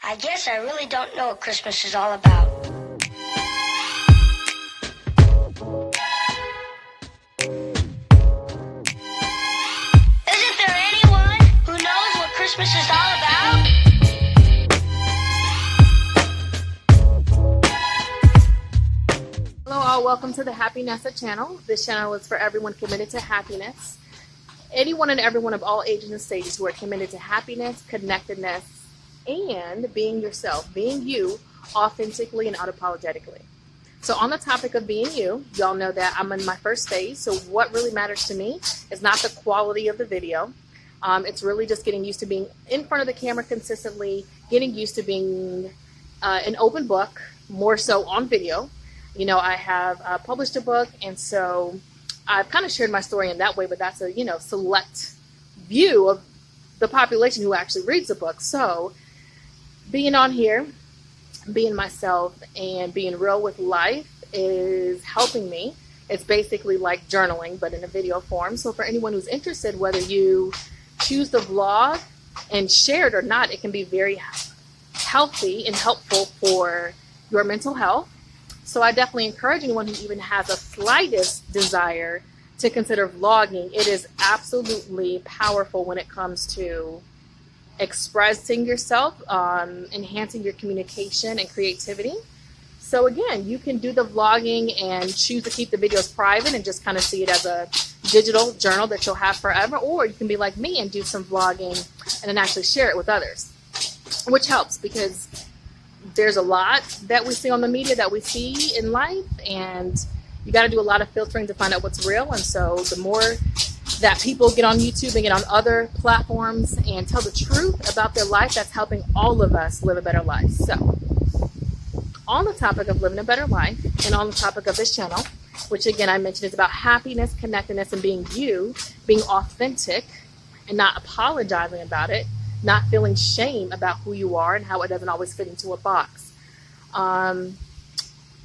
I guess I really don't know what Christmas is all about. Isn't there anyone who knows what Christmas is all about? Hello all, welcome to the HappyNessa channel. This channel is for everyone committed to happiness. Anyone and everyone of all ages and stages who are committed to happiness, connectedness, and being yourself, being you authentically and unapologetically. So on the topic of being you, y'all know that I'm in my first phase. So what really matters to me is not the quality of the video. It's really just getting used to being in front of the camera consistently, getting used to being an open book, more so on video. You know, I have published a book, and so I've kind of shared my story in that way, but that's a, select view of the population who actually reads the book. So being on here, being myself, and being real with life is helping me. It's basically like journaling, but in a video form. So for anyone who's interested, whether you choose the vlog and share it or not, it can be very healthy and helpful for your mental health. So I definitely encourage anyone who even has a slightest desire to consider vlogging. It is absolutely powerful when it comes to expressing yourself, enhancing your communication and creativity. So again, you can do the vlogging and choose to keep the videos private and just kind of see it as a digital journal that you'll have forever, or you can be like me and do some vlogging and then actually share it with others, which helps because there's a lot that we see on the media that we see in life, and you got to do a lot of filtering to find out what's real. And so the more that people get on YouTube and get on other platforms and tell the truth about their life, that's helping all of us live a better life. So on the topic of living a better life, and on the topic of this channel, which again I mentioned is about happiness, connectedness, and being you, being authentic and not apologizing about it, not feeling shame about who you are and how it doesn't always fit into a box.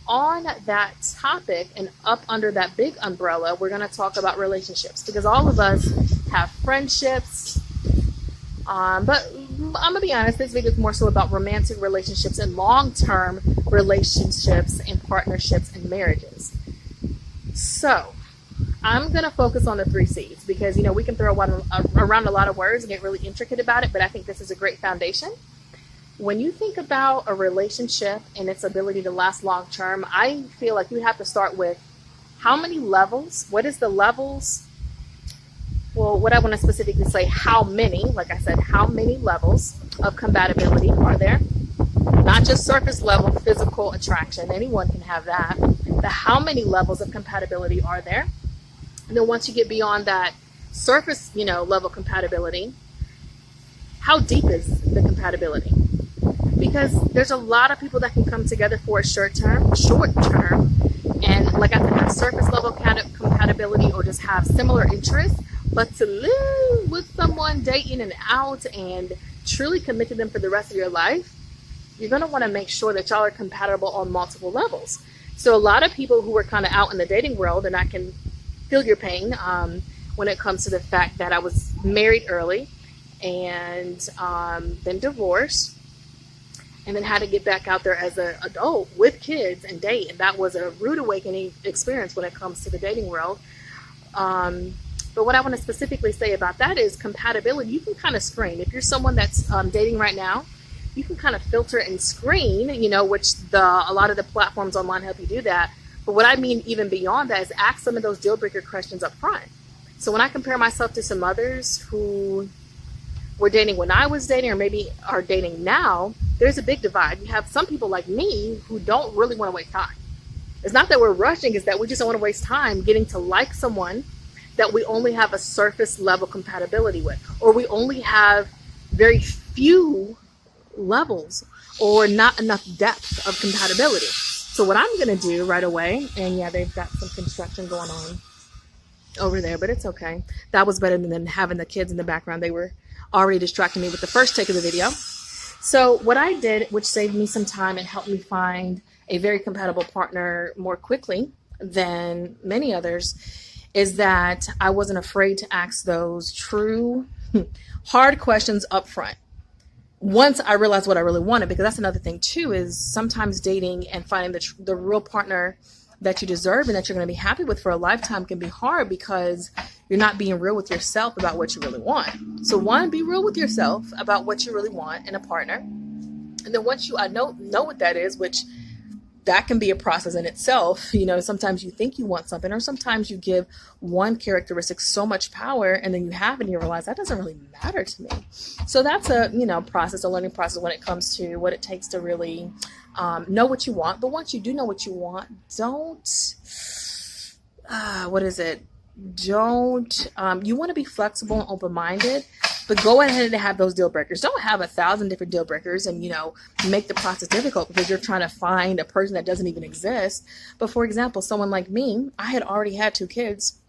On that topic and up under that big umbrella, we're going to talk about relationships, because all of us have friendships. But I'm going to be honest, this video is more so about romantic relationships and long-term relationships and partnerships and marriages. So I'm going to focus on the 3 C's because, we can throw around a lot of words and get really intricate about it, but I think this is a great foundation. When you think about a relationship and its ability to last long term, I feel like you have to start with how many levels, what is the levels? Well, what I want to specifically say, how many, like I said, how many levels of compatibility are there? Not just surface level physical attraction, anyone can have that, but how many levels of compatibility are there? And then once you get beyond that surface, level compatibility, how deep is the compatibility? Because there's a lot of people that can come together for a short term, and like I said, have surface level compatibility or just have similar interests, but to live with someone day in and out and truly commit to them for the rest of your life, you're going to want to make sure that y'all are compatible on multiple levels. So a lot of people who are kind of out in the dating world, and I can feel your pain when it comes to the fact that I was married early and then divorced, and then had to get back out there as an adult with kids and date. And that was a rude awakening experience when it comes to the dating world. But what I want to specifically say about that is compatibility. You can kind of screen. If you're someone that's dating right now, you can kind of filter and screen, which a lot of the platforms online help you do that. But what I mean even beyond that is ask some of those deal breaker questions up front. So when I compare myself to some others who were dating when I was dating or maybe are dating now, there's a big divide. You have some people like me who don't really want to waste time. It's not that we're rushing, it's that we just don't want to waste time getting to like someone that we only have a surface level compatibility with, or we only have very few levels or not enough depth of compatibility. So what I'm going to do right away, and yeah, they've got some construction going on over there, but it's okay. That was better than having the kids in the background. They were already distracting me with the first take of the video. So what I did, which saved me some time and helped me find a very compatible partner more quickly than many others, is that I wasn't afraid to ask those true hard questions up front. once I realized what I really wanted, because that's another thing too, is sometimes dating and finding the real partner that you deserve and that you're going to be happy with for a lifetime can be hard because you're not being real with yourself about what you really want. So one, be real with yourself about what you really want in a partner. And then once you know what that is, which that can be a process in itself. You know, sometimes you think you want something, or sometimes you give one characteristic so much power and then you have it and you realize that doesn't really matter to me. So that's a, process, a learning process when it comes to what it takes to really know what you want. But once you do know what you want, you want to be flexible and open-minded, but go ahead and have those deal breakers. Don't have 1,000 different deal breakers and, make the process difficult because you're trying to find a person that doesn't even exist. But for example, someone like me, I had already had 2 kids,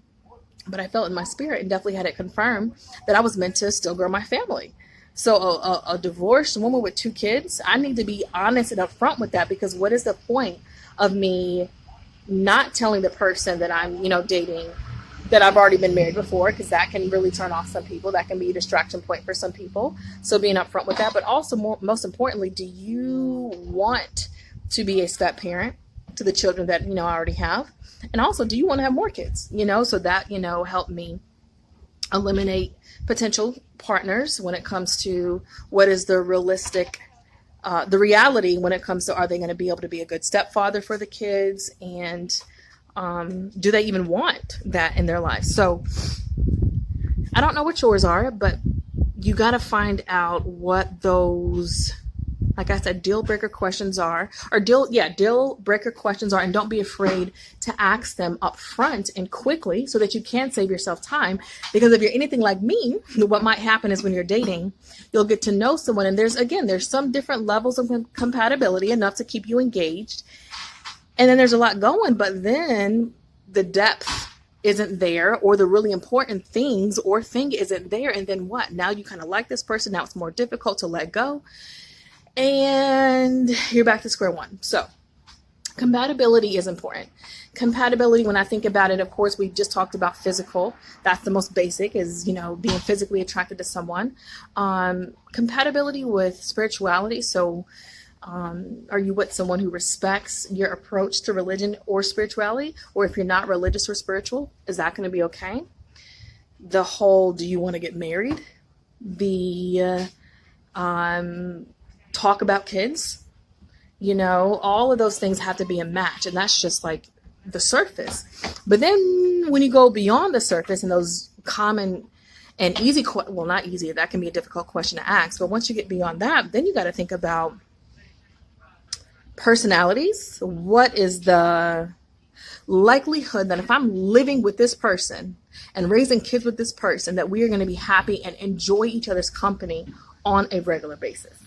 but I felt in my spirit and definitely had it confirmed that I was meant to still grow my family. So a divorced woman with 2 kids, I need to be honest and upfront with that, because what is the point of me not telling the person that I'm, dating that I've already been married before, because that can really turn off some people. That can be a distraction point for some people. So being upfront with that, but also most importantly, do you want to be a step parent to the children that, I already have? And also, do you want to have more kids? So that, helped me eliminate potential partners when it comes to what is the realistic, the reality when it comes to, are they going to be able to be a good stepfather for the kids? And do they even want that in their life? So I don't know what yours are, but you got to find out what those, like I said, deal breaker questions are, deal breaker questions are, and don't be afraid to ask them up front and quickly so that you can save yourself time. Because if you're anything like me, what might happen is when you're dating, you'll get to know someone, and there's some different levels of compatibility, enough to keep you engaged. And then there's a lot going, but then the depth isn't there, or the really important things or thing isn't there. And then what? Now you kind of like this person. Now it's more difficult to let go. And you're back to square one. So compatibility is important. Compatibility, when I think about it, of course, we just talked about physical. That's the most basic, is, being physically attracted to someone. Compatibility with spirituality. So are you with someone who respects your approach to religion or spirituality? Or if you're not religious or spiritual, is that going to be okay? The whole, do you want to get married? The talk about kids, all of those things have to be a match. And that's just like the surface. But then when you go beyond the surface and those common and easy, not easy, that can be a difficult question to ask. But once you get beyond that, then you got to think about personalities. What is the likelihood that if I'm living with this person and raising kids with this person, that we are going to be happy and enjoy each other's company on a regular basis?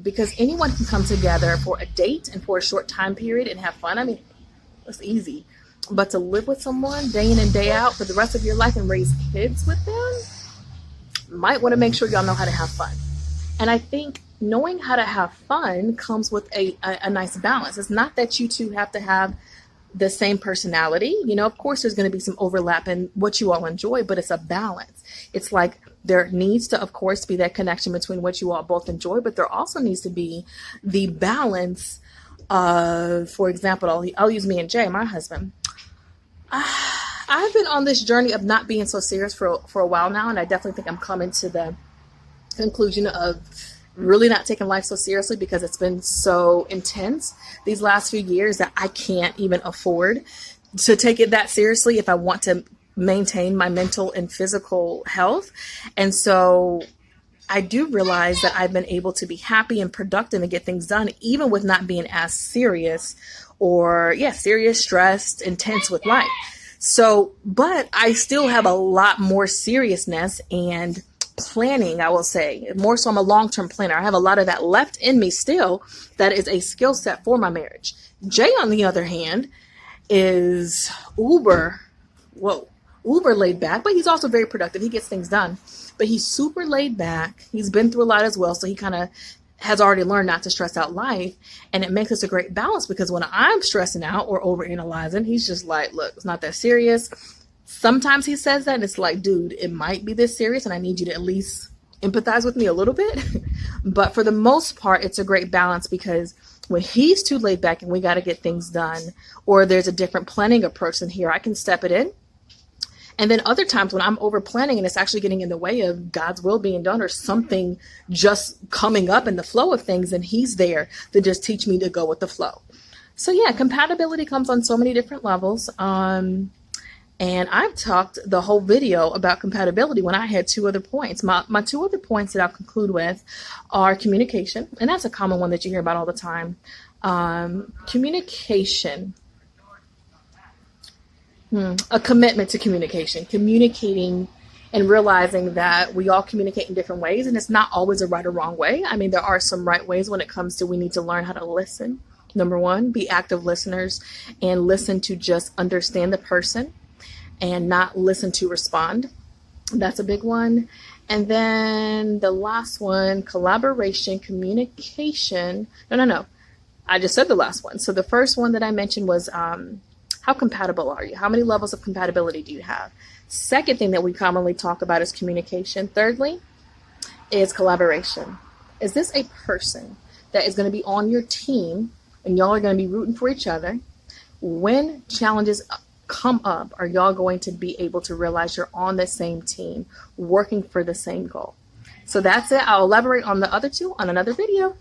Because anyone can come together for a date and for a short time period and have fun. I mean, it's easy. But to live with someone day in and day out for the rest of your life and raise kids with them, might want to make sure y'all know how to have fun. And I think knowing how to have fun comes with a nice balance. It's not that you two have to have the same personality. Of course, there's going to be some overlap in what you all enjoy, but it's a balance. It's like there needs to, of course, be that connection between what you all both enjoy, but there also needs to be the balance of, for example, I'll use me and Jay, my husband. I've been on this journey of not being so serious for a while now, and I definitely think I'm coming to the conclusion of really not taking life so seriously, because it's been so intense these last few years that I can't even afford to take it that seriously if I want to maintain my mental and physical health. And so I do realize that I've been able to be happy and productive and get things done, even with not being as serious serious, stressed, intense with life. So, but I still have a lot more seriousness and planning, I will say. More so, I'm a long-term planner. I have a lot of that left in me still. That is a skill set for my marriage. Jay, on the other hand, is uber laid back, but he's also very productive. He gets things done, but he's super laid back. He's been through a lot as well. So he kind of has already learned not to stress out life. And it makes us a great balance, because when I'm stressing out or overanalyzing, he's just like, look, it's not that serious. Sometimes he says that and it's like, dude, it might be this serious and I need you to at least empathize with me a little bit. But for the most part, it's a great balance, because when he's too laid back and we got to get things done, or there's a different planning approach than here, I can step it in. And then other times when I'm over planning and it's actually getting in the way of God's will being done, or something just coming up in the flow of things, and he's there to just teach me to go with the flow. So yeah, compatibility comes on so many different levels. And I've talked the whole video about compatibility when I had 2 other points. My 2 other points that I'll conclude with are communication. And that's a common one that you hear about all the time. Communication. A commitment to communication. Communicating and realizing that we all communicate in different ways. And it's not always a right or wrong way. I mean, there are some right ways when it comes to we need to learn how to listen. Number 1, be active listeners and listen to just understand the person, and not listen to respond. That's a big one. And then the last one, collaboration, communication. No. I just said the last one. So the first one that I mentioned was how compatible are you? How many levels of compatibility do you have? Second thing that we commonly talk about is communication. Thirdly is collaboration. Is this a person that is going to be on your team and y'all are going to be rooting for each other? When challenges come up, are y'all going to be able to realize you're on the same team, working for the same goal? So that's it. I'll elaborate on the other 2 on another video.